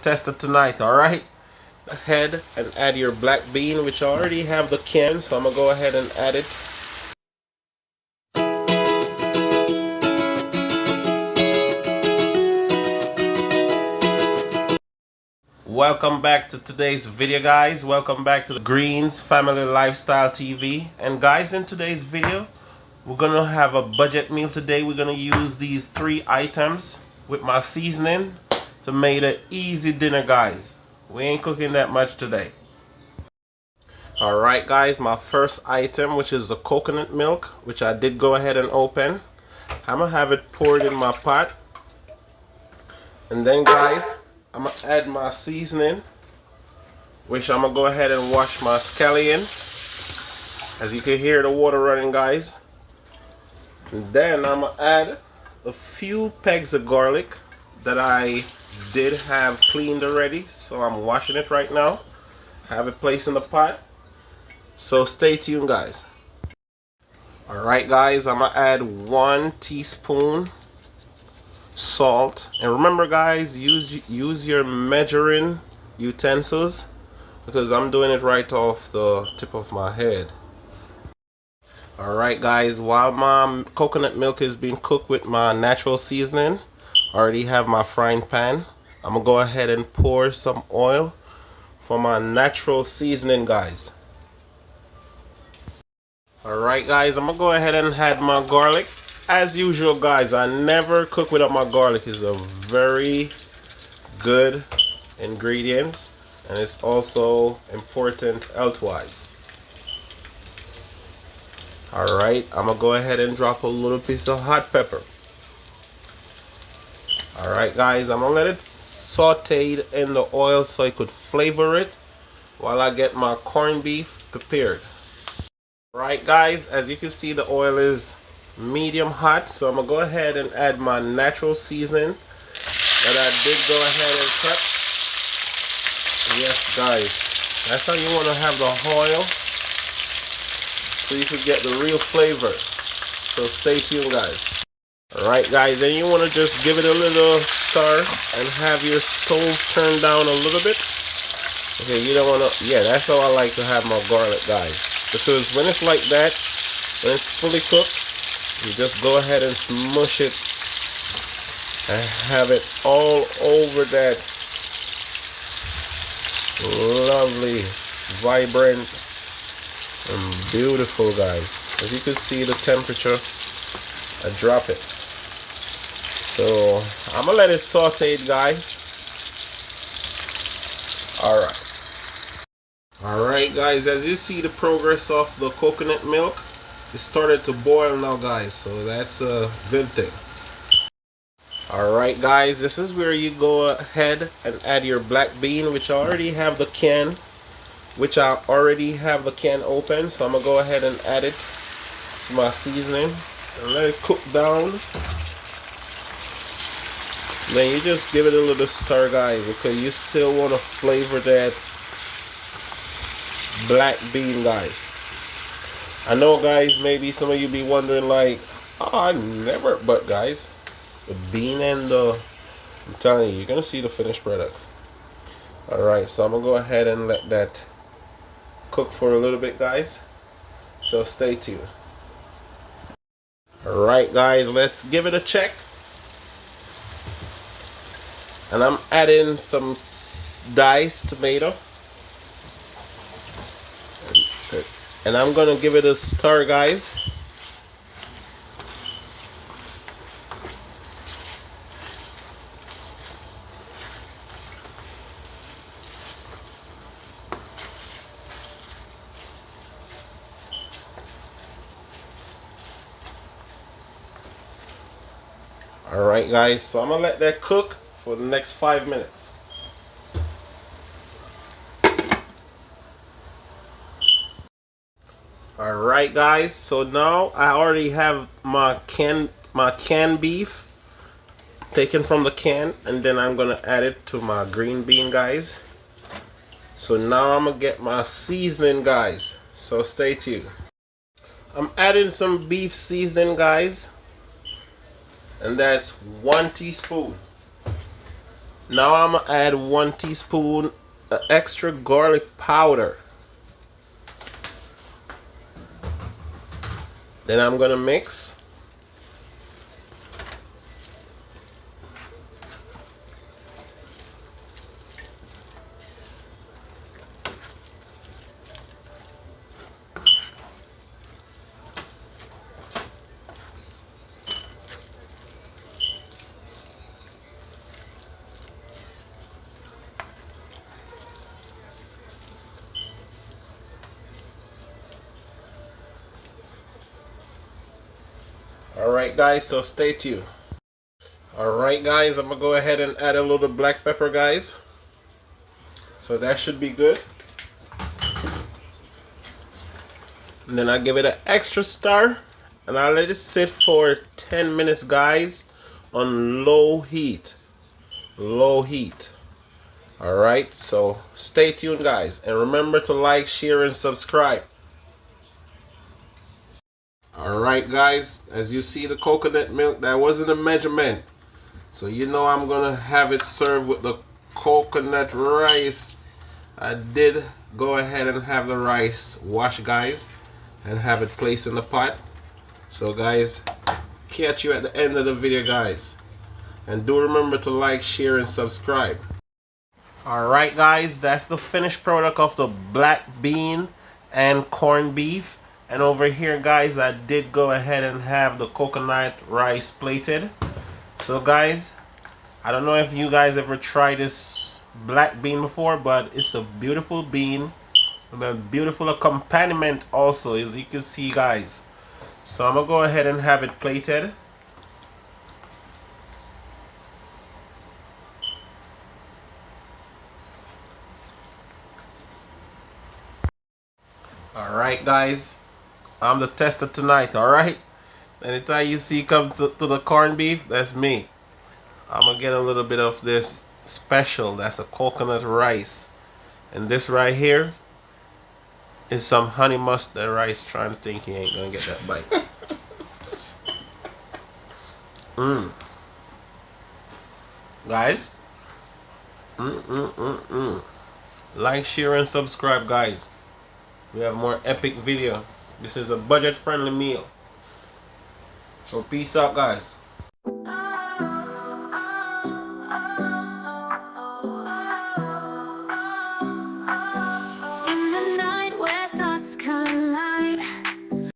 tester tonight, alright? Ahead and add your black bean, which I already have the can, so I'm gonna go ahead and add it. Welcome back to today's video, guys. Welcome back to the Greens Family Lifestyle TV. And guys, in today's video, we're gonna have a budget meal today. We're gonna use these 3 items with my seasoning to make an easy dinner, guys. We ain't cooking that much today. Alright guys, my first item, which is the coconut milk, which I did go ahead and open. I'm gonna have it poured in my pot. And then guys, I'm gonna add my seasoning, which I'm gonna go ahead and wash my scallion. As you can hear the water running, guys. And then I'm gonna add a few pegs of garlic that I did have cleaned already, so I'm washing it right now. Have it placed in the pot. So stay tuned, guys. Alright guys, I'm gonna add 1 teaspoon salt, and remember guys, use your measuring utensils because I'm doing it right off the tip of my head. Alright guys, while my coconut milk is being cooked with my natural seasoning, I already have my frying pan. I'm gonna go ahead and pour some oil for my natural seasoning, guys. Alright guys, I'm gonna go ahead and add my garlic. As usual guys, I never cook without my garlic. It's a very good ingredient and it's also important health-wise. Alright, I'm gonna go ahead and drop a little piece of hot pepper. Alright guys, I'm gonna let it saute in the oil so I could flavor it while I get my corned beef prepared. Alright guys, as you can see, the oil is medium hot, so I'm gonna go ahead and add my natural seasoning that I did go ahead and cut. Yes guys, that's how you want to have the oil, so you can get the real flavor. So stay tuned guys. Alright guys, then you want to just give it a little stir and have your stove turned down a little bit. Okay, you don't want to, yeah, that's how I like to have my garlic, guys, because when it's like that, when it's fully cooked, you just go ahead and smush it and have it all over that lovely, vibrant, and beautiful, guys. As you can see, the temperature, I drop it. So I'm gonna let it saute, guys. Alright guys, as you see the progress of the coconut milk, it started to boil now guys, so that's a good thing. Alright guys, this is where you go ahead and add your black bean, which I already have the can, open, so I'm gonna go ahead and add it to my seasoning and let it cook down. Then you just give it a little stir, guys, because you still want to flavor that black bean, guys. I know guys, maybe some of you be wondering like, oh, I never, but guys, the bean and I'm telling you, you're gonna see the finished product. Alright, so I'm gonna go ahead and let that cook for a little bit, guys, so stay tuned. Alright guys, let's give it a check. And I'm adding some diced tomato. And I'm gonna give it a stir, guys. Alright guys, so I'm gonna let that cook for the next 5 minutes. Alright guys, so now I already have my canned beef taken from the can, and then I'm gonna add it to my green bean, guys. So now I'm gonna get my seasoning, guys, so stay tuned. I'm adding some beef seasoning, guys, and that's 1 teaspoon. Now I'm gonna add 1 teaspoon extra garlic powder. Then I'm gonna mix. Alright guys, so stay tuned. Alright guys, I'm gonna go ahead and add a little black pepper, guys. So that should be good. And then I give it an extra stir and I let it sit for 10 minutes, guys, on low heat. Low heat. Alright, so stay tuned, guys, and remember to like, share, and subscribe. Alright guys, as you see the coconut milk, that wasn't a measurement. So you know I'm gonna have it served with the coconut rice. I did go ahead and have the rice washed, guys, and have it placed in the pot. So guys, catch you at the end of the video, guys. And do remember to like, share, and subscribe. Alright guys, that's the finished product of the black bean and corned beef. And over here, guys, I did go ahead and have the coconut rice plated. So guys, I don't know if you guys ever tried this black bean before, but it's a beautiful bean and a beautiful accompaniment also, as you can see, guys. So I'm gonna go ahead and have it plated. Alright guys, I'm the tester tonight, alright? Anytime you see come to the corned beef, that's me. I'm gonna get a little bit of this special, that's a coconut rice. And this right here is some honey mustard rice. Trying to think he ain't gonna get that bite. Guys, like, share, and subscribe, guys. We have more epic video. This is a budget friendly meal. So peace out, guys.